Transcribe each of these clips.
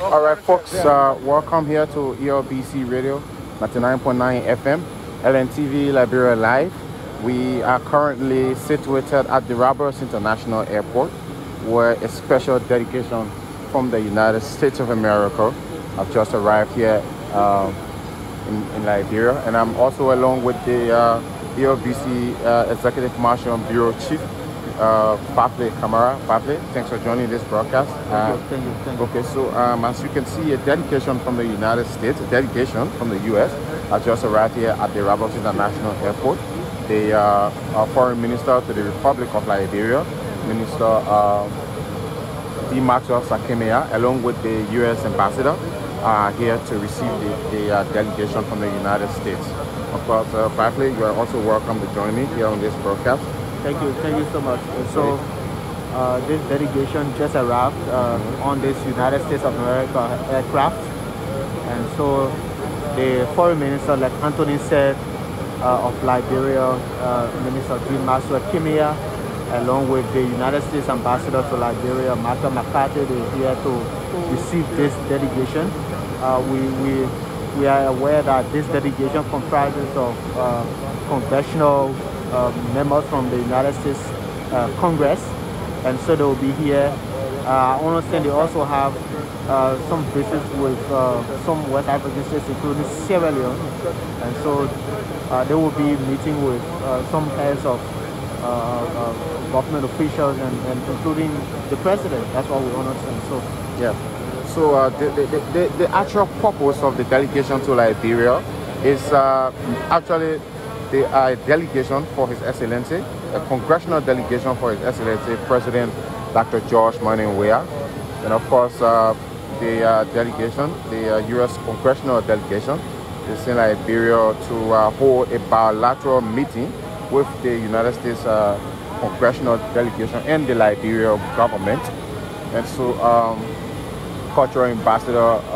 All right, folks, welcome here to ELBC Radio, 99.9 FM, LNTV Liberia Live. We are currently situated at the Roberts International Airport, where a special delegation from the United States of America have just arrived here in Liberia. And I'm also along with the ELBC Executive Marshal and Bureau Chief, Fafle Kamara. Fafle, thanks for joining this broadcast. Thank you. Okay, so as you can see, a delegation from the United States, a delegation from the U.S. has just arrived here at the Roberts International Airport. The Foreign Minister to the Republic of Liberia, Minister D. Maxwell Sakemea, along with the U.S. Ambassador, are here to receive the delegation from the United States. Of course, Fafle, you are also welcome to join me here on this broadcast. Thank you so much. So, this delegation just arrived on this United States of America aircraft, and so the Foreign Minister, like Anthony said, of Liberia, Minister D. Maxwell Sakemea, along with the United States Ambassador to Liberia, Martha McCarthy, they're here to receive this delegation. We are aware that this delegation comprises of congressional members from the United States Congress, and so they will be here. I understand they also have some visits with some West African states, including Sierra Leone, and so they will be meeting with some heads of government officials and including the president. That's what we understand. So yeah. So the actual purpose of the delegation to Liberia is actually the delegation for His Excellency, a congressional delegation for His Excellency President Dr. George Manning Weah, and of course the delegation, the U.S. Congressional Delegation, is in Liberia to hold a bilateral meeting with the United States Congressional Delegation and the Liberia government. And so Cultural Ambassador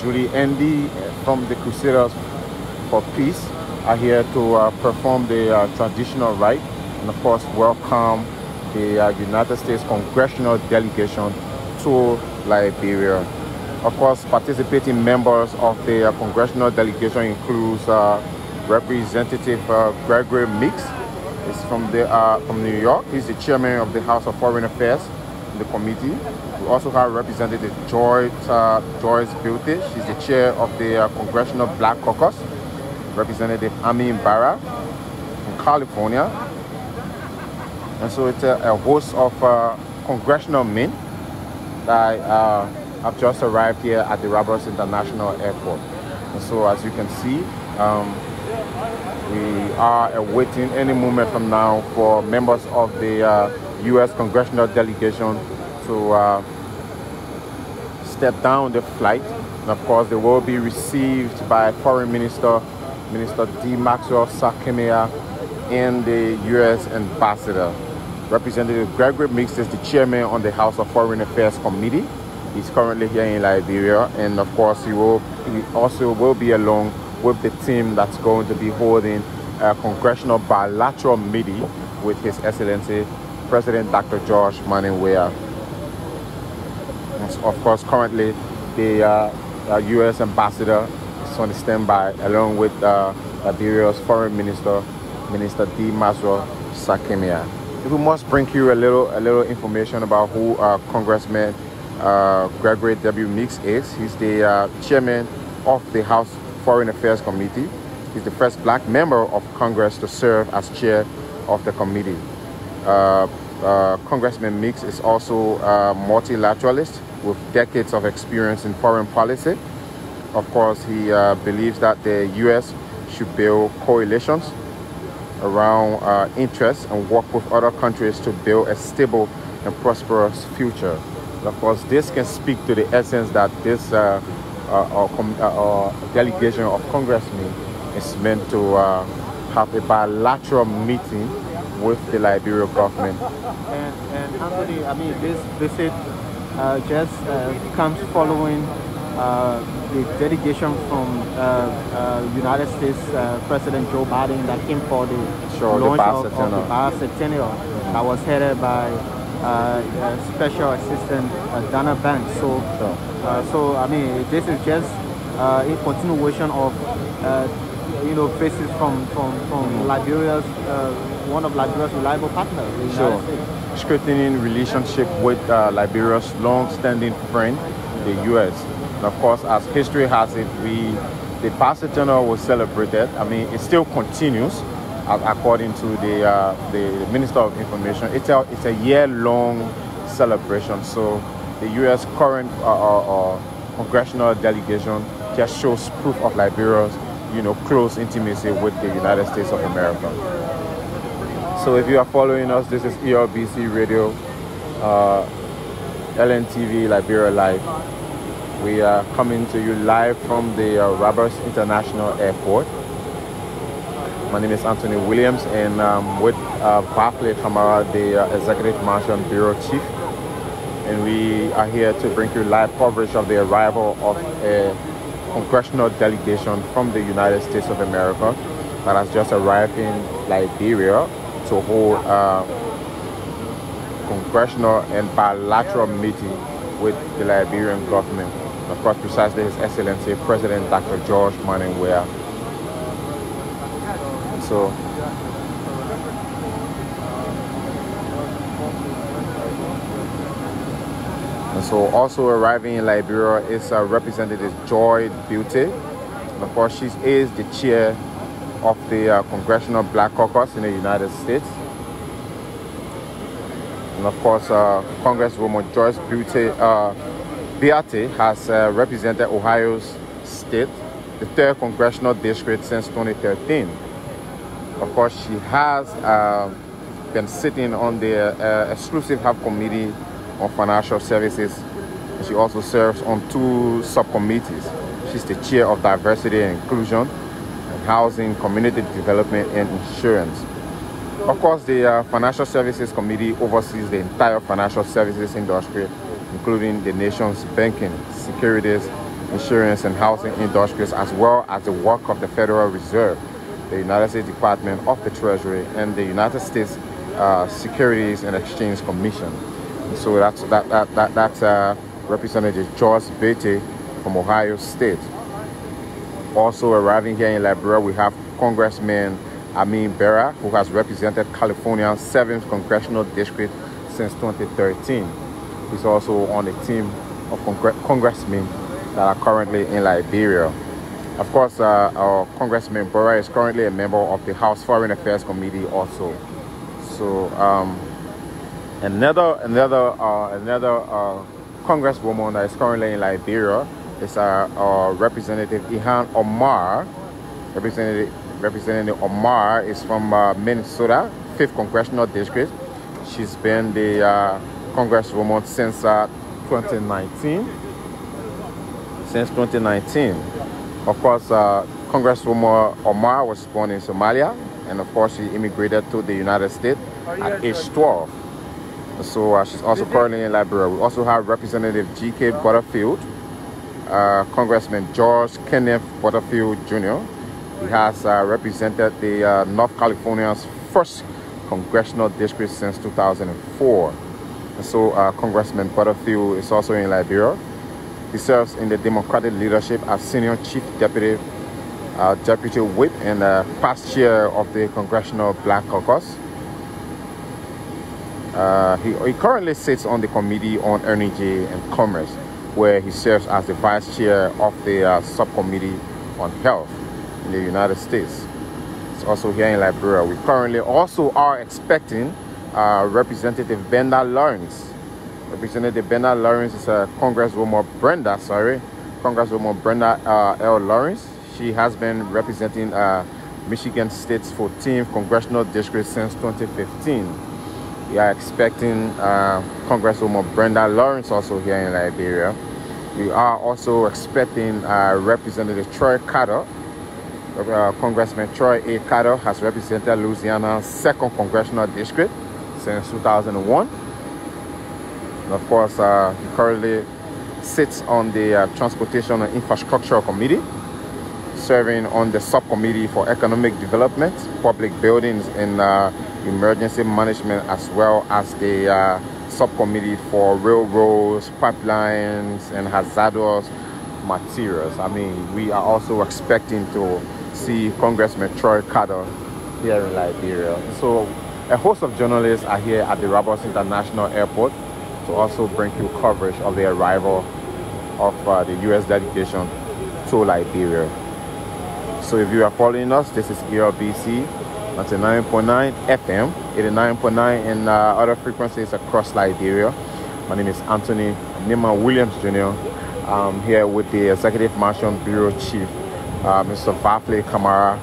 Julie Andy from the Crusaders for Peace are here to perform the traditional rite and of course welcome the United States Congressional Delegation to Liberia. Of course, participating members of the Congressional Delegation includes Representative Gregory Mix. He's from New York. He's the chairman of the House of Foreign Affairs in the committee. We also have Representative Joyce Bilte. She's the chair of the Congressional Black Caucus. Representative Amin Barra from California. And so it's a host of congressional men that have just arrived here at the Roberts International Airport. And so as you can see, we are awaiting any moment from now for members of the U.S. Congressional Delegation to step down the flight. And of course, they will be received by Foreign Minister D. Maxwell Sakemea and the U.S. Ambassador. Representative Gregory Mix is the chairman on the House of Foreign Affairs Committee. He's currently here in Liberia, and of course he also will be along with the team that's going to be holding a congressional bilateral meeting with His Excellency President Dr. George Manning Weah. And of course, currently the U.S. Ambassador is on standby along with Liberia's Foreign Minister, Minister D. Maxwell Sakemea. We must bring you a little information about who Congressman Gregory W. Mix is. He's the chairman of the House Foreign Affairs Committee. He's the first black member of Congress to serve as chair of the committee. Congressman Mix is also a multilateralist with decades of experience in foreign policy. Of course, he believes that the U.S. should build coalitions around interests and work with other countries to build a stable and prosperous future. And of course, this can speak to the essence that this delegation of congressmen is meant to have a bilateral meeting with the Liberia government. And Anthony, I mean, this visit just comes following the delegation from United States President Joe Biden that came for the launch of the bicentennial that was headed by Special Assistant Dana Banks. So, so I mean, this is just in continuation of faces from Liberia's one of Liberia's reliable partners, the United States. Strengthening relationship with Liberia's long-standing friend, the U.S. And of course, as history has it, the bicentennial was celebrated. I mean, it still continues, according to the Minister of Information. It's a year-long celebration. So the U.S. current Congressional Delegation just shows proof of Liberia's close intimacy with the United States of America. So if you are following us, this is ELBC Radio, LNTV Liberia Live. We are coming to you live from the Roberts International Airport. My name is Anthony Williams, and with Barclay Kamara, the Executive Marshal and Bureau Chief. And we are here to bring you live coverage of the arrival of a Congressional Delegation from the United States of America that has just arrived in Liberia to hold congressional and bilateral meeting with the Liberian government. And of course, precisely His Excellency President Dr. George Manning Weah. So also arriving in Liberia is Representative Joy Beauty. And of course, she is the chair of the Congressional Black Caucus in the United States. And of course, Congresswoman Joyce Beatty has represented Ohio's state, the 3rd Congressional District, since 2013. Of course, she has been sitting on the exclusive Hub Committee on Financial Services. She also serves on 2 subcommittees. She's the chair of Diversity and Inclusion, and Housing, Community Development, and Insurance. Of course, the Financial Services Committee oversees the entire financial services industry, including the nation's banking, securities, insurance, and housing industries, as well as the work of the Federal Reserve, the United States Department of the Treasury, and the United States Securities and Exchange Commission. So that's Representative Joyce Beatty from Ohio State. Also arriving here in Liberia, we have Congressman Amin Berra, who has represented California's 7th Congressional District since 2013. He's also on the team of congressmen that are currently in Liberia. Of course, our Congressman Berra is currently a member of the House Foreign Affairs Committee also. So another Congresswoman that is currently in Liberia is our Representative Ihan Omar. Representative Omar is from Minnesota, 5th Congressional District. She's been the Congresswoman since 2019. Of course, Congresswoman Omar was born in Somalia, and of course she immigrated to the United States at age 12. So she's also currently in Liberia. We also have Representative G.K. Butterfield, Congressman George Kenneth Butterfield Jr. He has represented the North California's 1st Congressional District since 2004. And so Congressman Butterfield is also in Liberia. He serves in the Democratic leadership as Senior Chief Deputy Whip and past chair of the Congressional Black Caucus. He currently sits on the Committee on Energy and Commerce, where he serves as the Vice Chair of the Subcommittee on Health in the United States. It's also here in Liberia. We currently also are expecting Representative Brenda Lawrence. Representative Brenda Lawrence is Congresswoman Brenda L. Lawrence. She has been representing Michigan State's 14th Congressional District since 2015. We are expecting Congresswoman Brenda Lawrence also here in Liberia. We are also expecting Representative Troy Carter. Congressman Troy A. Carter has represented Louisiana's 2nd Congressional District since 2001. And of course, he currently sits on the Transportation and Infrastructure Committee, serving on the Subcommittee for Economic Development, Public Buildings, and Emergency Management, as well as the subcommittee for railroads, pipelines, and hazardous materials. I mean, we are also expecting to see Congressman Troy Carter here in Liberia. So a host of journalists are here at the Roberts International Airport to also bring you coverage of the arrival of the U.S. delegation to Liberia. So if you are following us, this is ELBC 99.9 FM, 89.9 and other frequencies across Liberia. My name is Anthony Nima Williams Jr. I'm here with the Executive Marshal Bureau Chief, Mr. Vafle Kamara.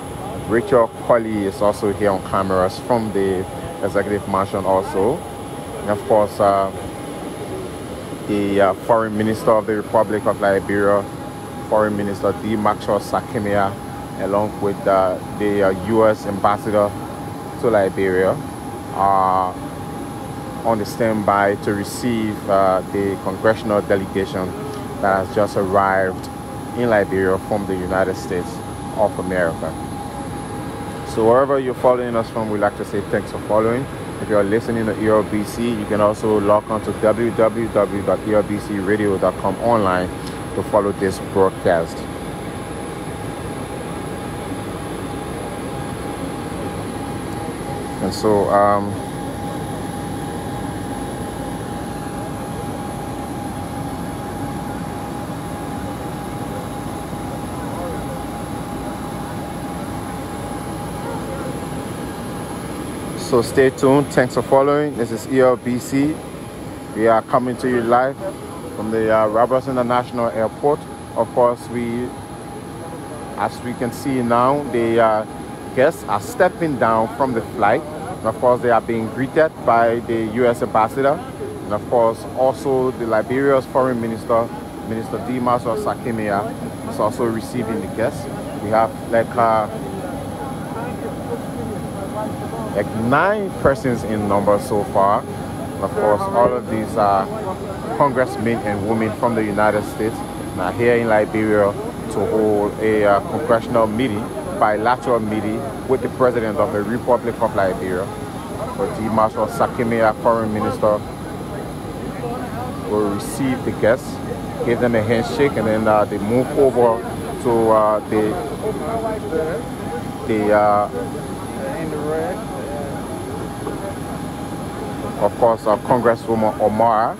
Rachel Colley is also here on cameras from the Executive Marshal also. And of course, the Foreign Minister of the Republic of Liberia, Foreign Minister D. Maxwell Sakimia, along with the U.S. Ambassador to Liberia, are on the standby to receive the Congressional Delegation that has just arrived in Liberia from the United States of America. So wherever you're following us from, we'd like to say thanks for following. If you're listening to ELBC, you can also log on to www.elbcradio.com online to follow this broadcast. And so so stay tuned. Thanks for following. This is ELBC. We are coming to you live from the Roberts International Airport. Of course, as we can see now, the guests are stepping down from the flight. And of course, they are being greeted by the U.S. Ambassador. And of course, also the Liberia's Foreign Minister, Minister D. Maxwell Sakimia, is also receiving the guests. We have like 9 persons in number so far. And of course, all of these are congressmen and women from the United States now here in Liberia to hold a congressional meeting, bilateral meeting with the President of the Republic of Liberia. So D. Maxwell Sakimia, Foreign Minister, will receive the guests, give them a handshake, and then they move over to of course, Congresswoman Omar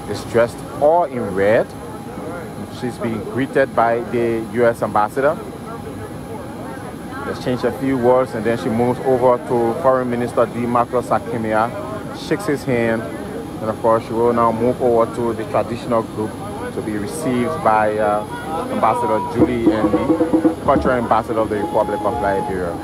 is dressed all in red. She's being greeted by the U.S. Ambassador. Let's change a few words, and then she moves over to Foreign Minister D. Maxwell Sakimia, shakes his hand, and of course she will now move over to the traditional group to be received by Ambassador Julie Andy, Cultural Ambassador of the Republic of Liberia.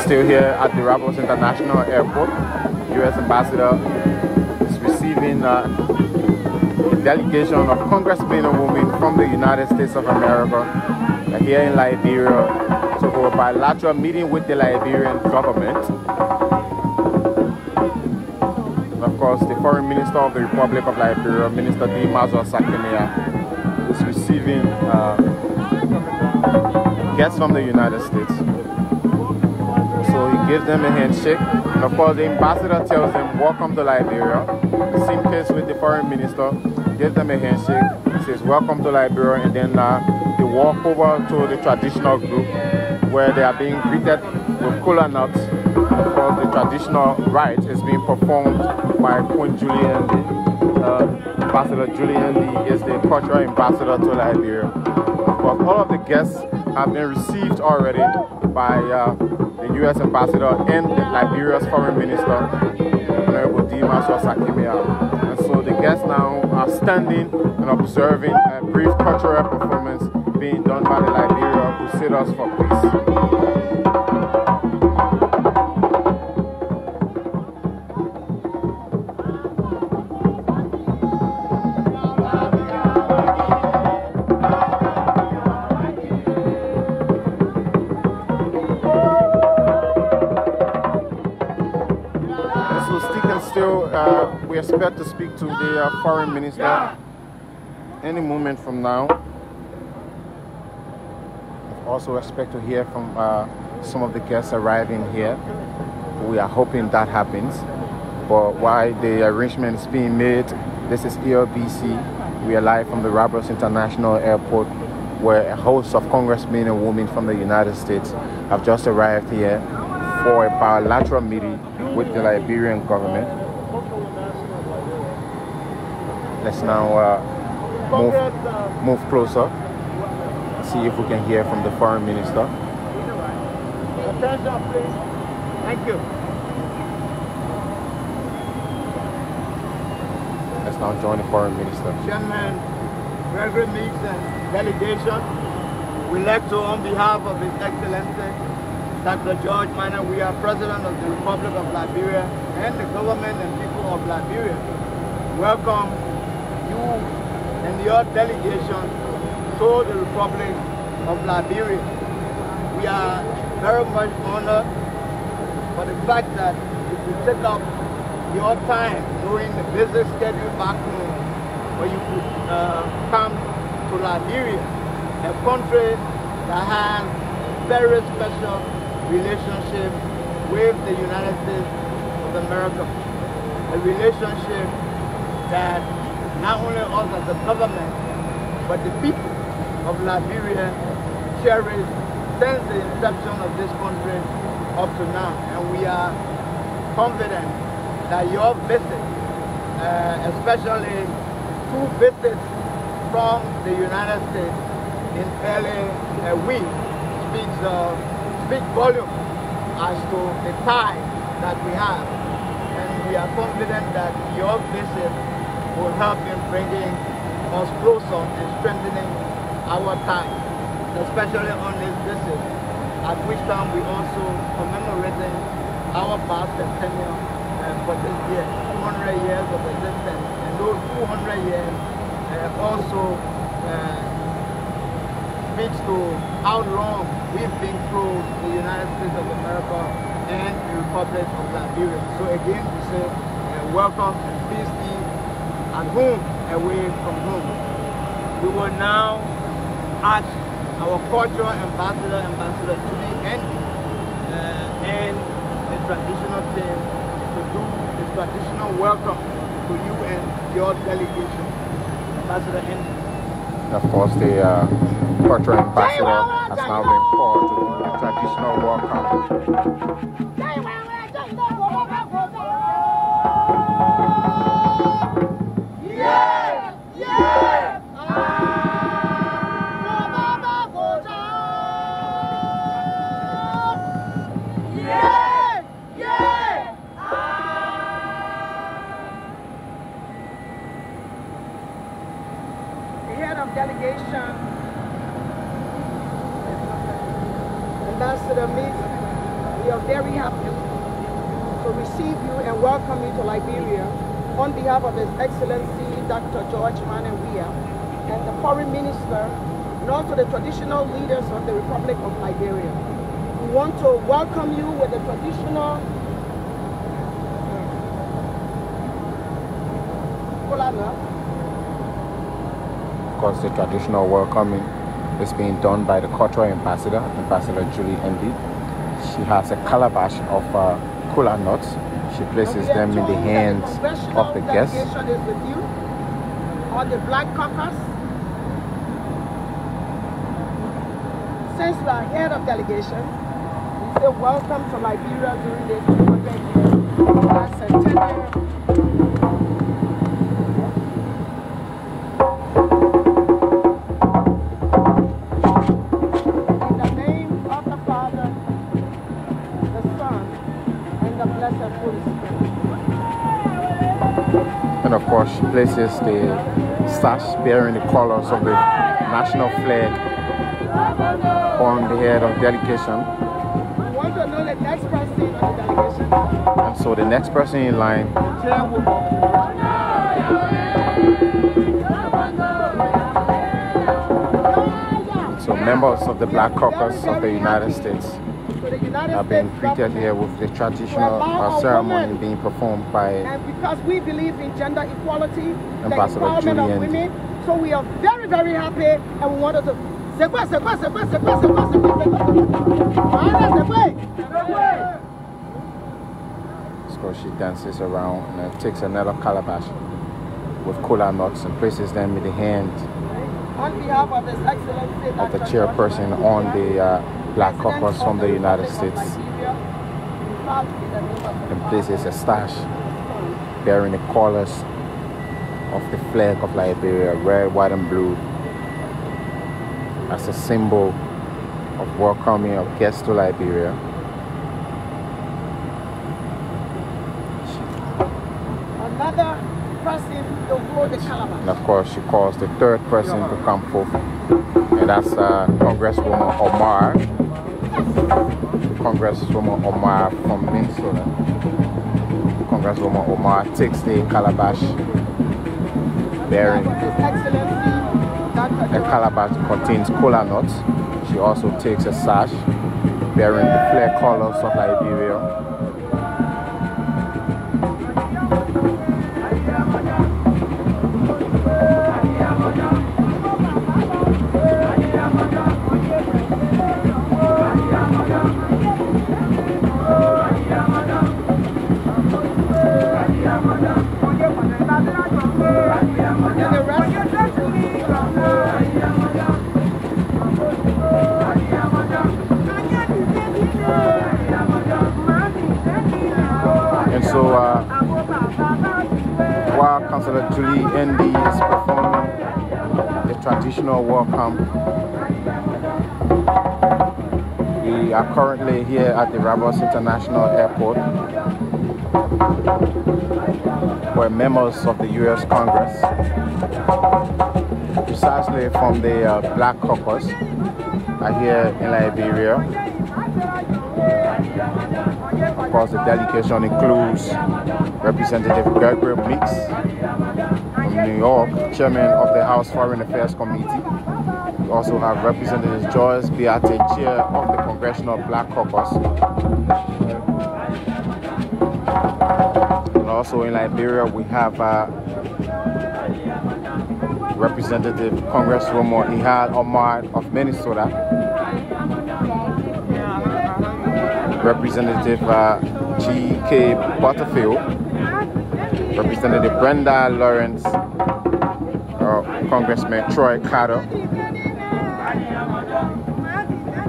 Still here at the Roberts International Airport, U.S. Ambassador is receiving a delegation of congressmen and women from the United States of America here in Liberia to hold a bilateral meeting with the Liberian government. And of course, the Foreign Minister of the Republic of Liberia, Minister D. Maxwell Sakimia, is receiving guests from the United States. So he gives them a handshake, and of course the ambassador tells them, welcome to Liberia. The same case with the foreign minister, gives them a handshake, says welcome to Liberia, and then they walk over to the traditional group where they are being greeted with kola nuts. Of course the traditional rite is being performed by Queen Julie Andy. Ambassador Julie Andy is the cultural ambassador to Liberia. Of course all of the guests have been received already by the U.S. Ambassador and Liberia's Foreign Minister, Honorable D. Maxwell Sakimia. And so the guests now are standing and observing a brief cultural performance being done by the Liberia Crusaders for Peace. We expect to speak to the foreign minister any moment from now. also expect to hear from some of the guests arriving here. We are hoping that happens. But while the arrangement is being made, this is ELBC. We are live from the Rabros International Airport, where a host of congressmen and women from the United States have just arrived here for a bilateral meeting with the Liberian government. Let's now move closer, see if we can hear from the foreign minister. Attention, please. Thank you. Let's now join the foreign minister. Chairman, Gregory Meeks and delegation, we'd like to, on behalf of His Excellency Dr. George Manneh, we are President of the Republic of Liberia and the government and people of Liberia, welcome you and your delegation to the Republic of Liberia. We are very much honored for the fact that if you take up your time during the busy schedule back home, where you could come to Liberia, a country that has very special relationship with the United States of America, a relationship that not only us as a government, but the people of Liberia cherish since the inception of this country up to now. And we are confident that your visit, especially 2 visits from the United States in barely a week, speaks volume as to the tie that we have. And we are confident that your visit will help in bringing us closer and strengthening our ties, especially on this visit, at which time we also commemorating our past centennial for this year, 200 years of existence. And those 200 years also speaks to how long we've been through the United States of America and the Republic of Liberia. So again, we say welcome and peace be at home, away from home. We will now ask our cultural ambassador, Ambassador Julie Andy, and the traditional team to do the traditional welcome to you and your delegation. Ambassador Andy. Of course, the cultural ambassador has now been called to do the traditional welcome. Delegation, Ambassador Meeks, we are very happy to receive you and welcome you to Liberia on behalf of His Excellency Dr. George Manneh and the Foreign Minister and also the traditional leaders of the Republic of Liberia. We want to welcome you with the traditional Of course, the traditional welcoming is being done by the cultural ambassador, Ambassador Julie Andy. She has a calabash of kola nuts. She places them in the hands of the guests. Is with you, on the Black Caucus. Since we are head of delegation, we say welcome to Liberia during this 200-year centennial. And of course, she places the sash bearing the colors of the national flag on the head of delegation. We want to know the next person on the delegation. And so the next person in line so members of the Black Caucus of the United States are being greeted here with the traditional ceremony being performed by and because we believe in gender equality, Ambassador the empowerment of Julie women, so we are very, very happy and we wanted to So she dances around and then takes another calabash with cola nuts and places them in the hand On behalf of His Excellency of the chairperson on the Black Caucus from the United States, and places a stash bearing the colors of the flag of Liberia, red, white, and blue, as a symbol of welcoming of guests to Liberia. Another person to hold the calabash. And of course, she calls the third person to come forth, and that's Congresswoman Omar. Congresswoman Omar from Minnesota. Congresswoman Omar takes the calabash bearing the calabash contains cola nuts. She also takes a sash bearing the flag colors of Liberia. And so while Councillor Julie Andy is performing the traditional welcome, we are currently here at the Rabos International Airport, where members of the U.S. Congress, precisely from the Black Caucus, are here in Liberia. Of course, the delegation includes Representative Gregory Meeks from New York, Chairman of the House Foreign Affairs Committee. We also have Representative Joyce Biate, Chair of the Congressional Black Caucus. And also in Liberia, we have Representative Congresswoman Ihal Omar of Minnesota, Representative G.K. Butterfield, Representative Brenda Lawrence, Congressman Troy Carter,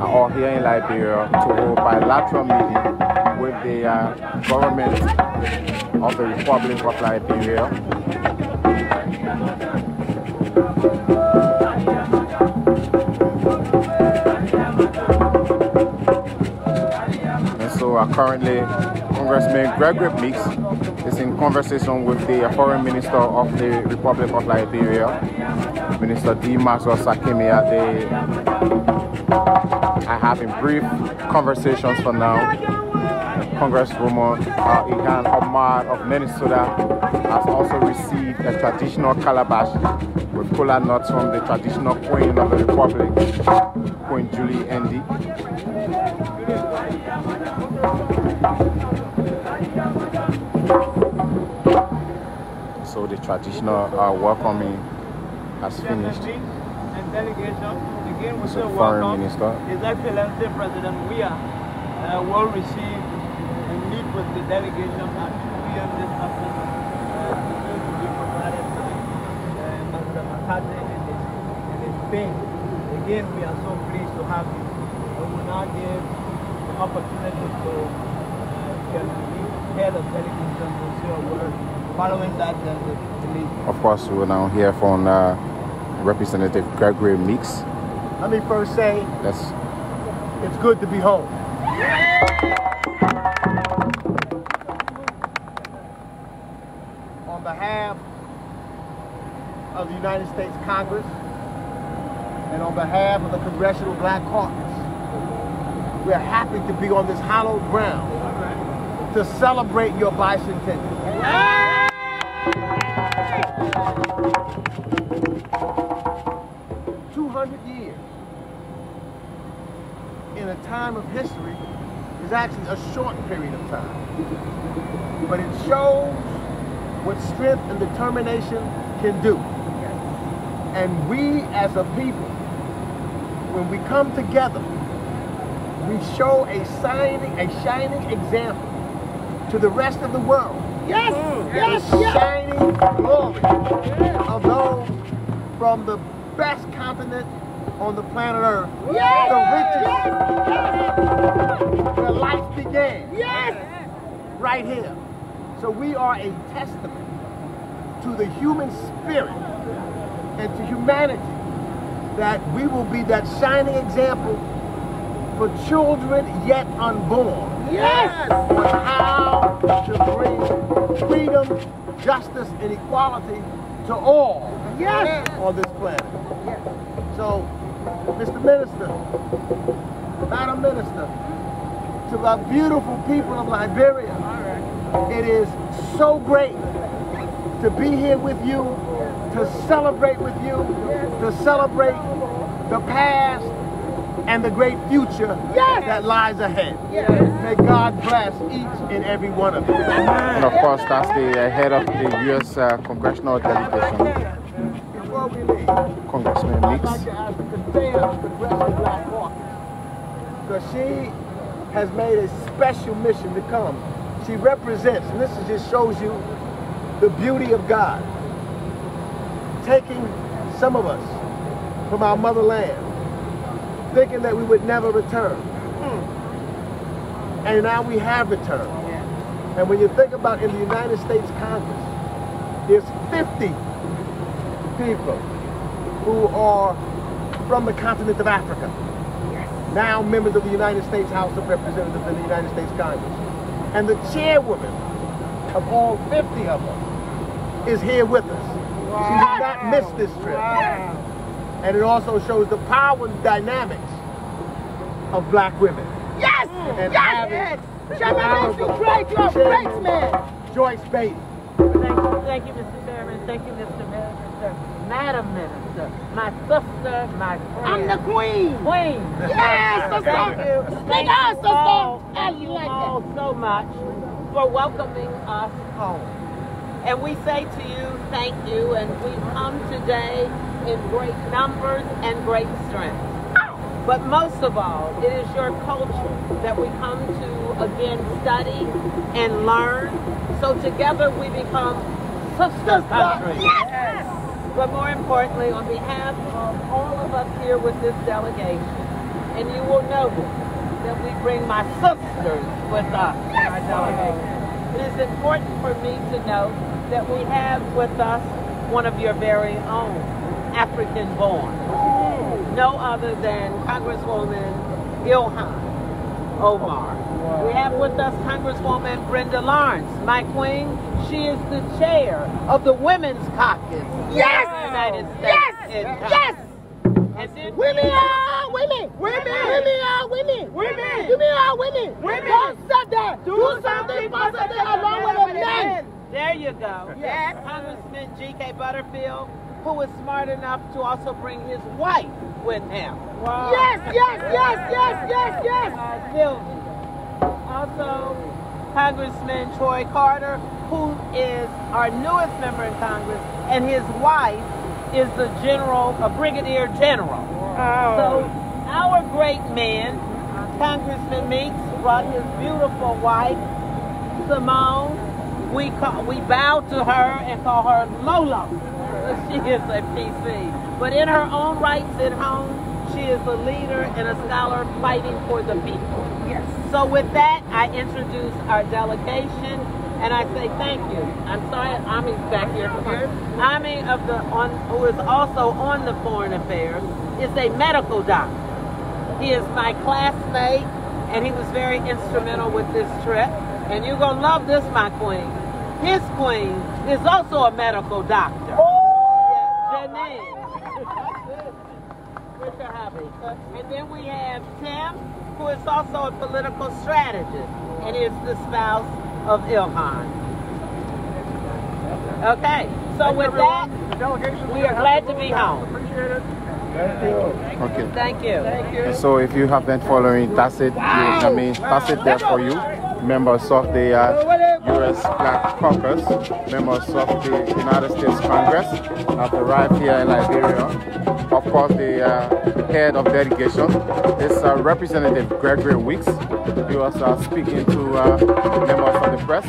are all here in Liberia to hold bilateral meeting with the government of the Republic of Liberia. Currently, Congressman Gregory Meeks is in conversation with the Foreign Minister of the Republic of Liberia, Minister D. Maxwell Sakimia. They are having brief conversations for now. Congresswoman Ihal Omar of Minnesota has also received a traditional calabash with cola nuts from the traditional queen of the Republic, Queen Julie Andy. So the traditional welcoming has finished. And delegation, again we so say Foreign welcome. Minister. His Excellency President Weah will receive and meet with the delegation at 2 p.m. this afternoon. To be provided by Mr. Makate and his team. Again, we are so pleased to have you. We will now give the opportunity to the head of delegation to say a word. Following that, then the lead. Of course, we will now hear from Representative Gregory Meeks. Let me first say, Yes. it's good to be home. On behalf of the United States Congress and on behalf of the Congressional Black Caucus, we're happy to be on this hallowed ground to celebrate your bicentennial. 200 years in a time of history is actually a short period of time. But it shows what strength and determination can do. And we as a people when we come together, we show a shining example to the rest of the world. Yes, yes, The yes. shining glory of those from the best continent on the planet Earth, Yes, the richest, where life began, yes. right here. So we are a testament to the human spirit and to humanity, that we will be that shining example for children yet unborn. Yes. On how to bring freedom, justice, and equality to all Yes. on this planet. So, Mr. Minister, Madam Minister, to the beautiful people of Liberia, it is so great to be here with you, to celebrate with you, to celebrate the past and the great future that lies ahead. May God bless each and every one of you. And of course, that's the head of the U.S. Congressional Delegation, Before we leave, Congressman I'd Meeks. like to ask the convener of the Congressional Black Caucus, because she has made a special mission to come. She represents, and this just shows you the beauty of God, taking some of us from our motherland, thinking that we would never return. And now we have returned. And when you think about in the United States Congress, there's 50 people who are from the continent of Africa, now members of the United States House of Representatives and the United States Congress. And the chairwoman of all 50 of them is here with us. She did not miss this trip. And it also shows the power and dynamics of black women. Yes. And Yes. having Chairman makes you great. You're a great man. Joyce Beatty. Thank you, Mr. Chairman. Thank you, Mr. Minister. Madam Minister, my sister, my friend. I'm the queen. Queen. Yes, sister. Thank you. Speak out, sister. I Thank you like all that. so much for welcoming us home. And we say to you, thank you, and we come today in great numbers and great strength. But most of all, it is your culture that we come to again study and learn. So together we become sister country. Yes. But more importantly, on behalf of all of us here with this delegation, and you will notice that we bring my sisters with us in our delegation. It is important for me to note that we have with us one of your very own, African-born. No other than Congresswoman Ilhan Omar. We have with us Congresswoman Brenda Lawrence, my queen. She is the chair of the Women's Caucus Yes. in the United States. Yes. in Yes. Congress. And then Women are women. Women. Women are women. Women. Women are women. Women. Don't sit there. Do something positive along with the men. There you go. Yes. Congressman G.K. Butterfield, who was smart enough to also bring his wife with him. Yes, yes, yes, yes, yes, yes. Sylvia. Also, Congressman Troy Carter, who is our newest member in Congress, and his wife is the general, a brigadier general. So our great man, Congressman Meeks, brought his beautiful wife, Simone. We bow to her and call her Lola. She is a PC. But in her own rights at home, she is a leader and a scholar fighting for the people. Yes. So with that, I introduce our delegation, and I say thank you. I'm sorry, Ami's back here. Ami, who is also on the Foreign Affairs, is a medical doctor. He is my classmate, and he was very instrumental with this trip. And you're going to love this, my queen. His queen is also a medical doctor. Yeah, Janine. With her hubby. And then we have Tim, who is also a political strategist and is the spouse of Ilhan. Okay, so with that, we are glad to be home. Okay. Thank you. And so if you have been following, that's it. I mean, that's it there for you. Members of the U.S. Black Caucus, members of the United States Congress, have arrived here in Liberia. Of course, the head of delegation is Representative Gregory Weeks. He was speaking to members of the press.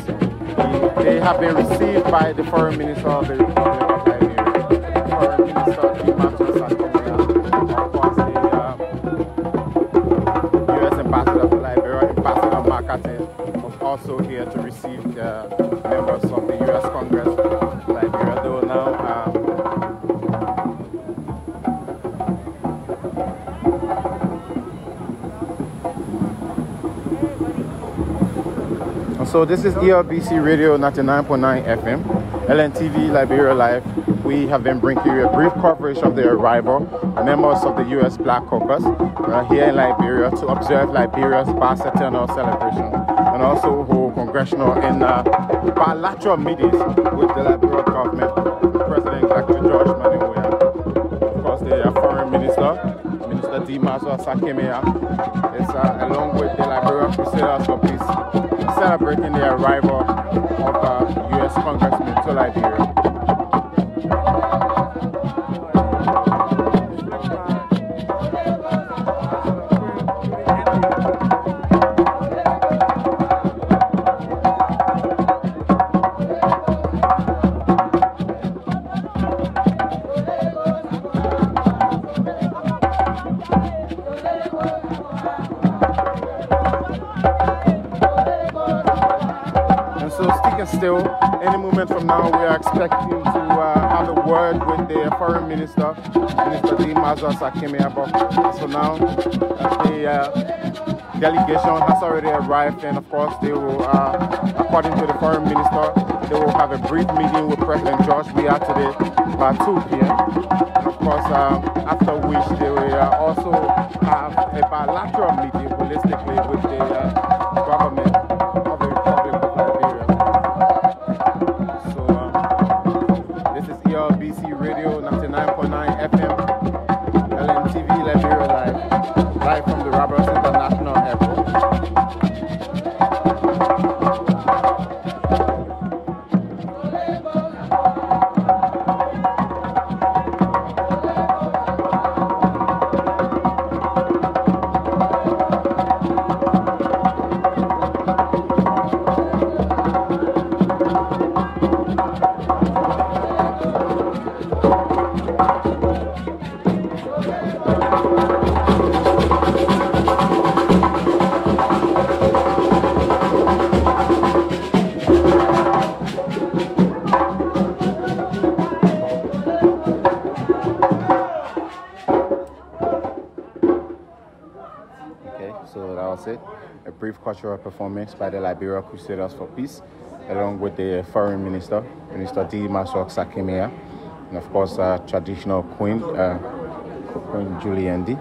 They have been received by the Foreign Minister of the Republic of Liberia, Foreign Minister Ambassador to Liberia, Ambassador Makate, was also here to receive the members of the U.S. Congress to Liberia. Though now, so this is ELBC Radio 99.9 FM, LNTV Liberia Live. We have been bringing you a brief coverage of the arrival of members of the U.S. Black Caucus here in Liberia to observe Liberia's bicentennial celebration and also hold congressional and bilateral meetings with the Liberian government, President Dr. George Maniwea, of course the Foreign Minister, Minister Dimazo Sakemea, is along with the Liberian Crusaders for Peace, celebrating the arrival of U.S. Congressmen to Liberia. Still, any moment from now, we are expecting to have a word with the Foreign Minister, Minister Dimazo Sakemea. So now, the delegation has already arrived, and of course, they will, according to the Foreign Minister, they will have a brief meeting with President George Weah today by 2 p.m. And of course, after which they will also have a bilateral meeting holistically with the government of the Republic of Liberia. ELBC Radio 99.9 FM, LNTV Liberia live from the Roberts International Airport. So that was it. A brief cultural performance by the Liberia Crusaders for Peace, along with the Foreign Minister, Minister Dimazo Sakemea, and of course, traditional Queen, Queen Julie Andy.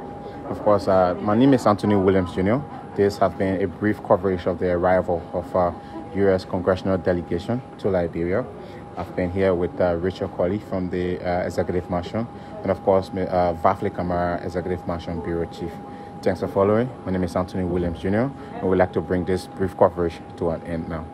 Of course, my name is Anthony Williams Jr. This has been a brief coverage of the arrival of U.S. Congressional Delegation to Liberia. I've been here with Richard Colley from the Executive Mansion, and of course, Vafli Kamara, Executive Mansion Bureau Chief. Thanks for following. My name is Anthony Williams Jr. and we'd like to bring this brief coverage to an end now.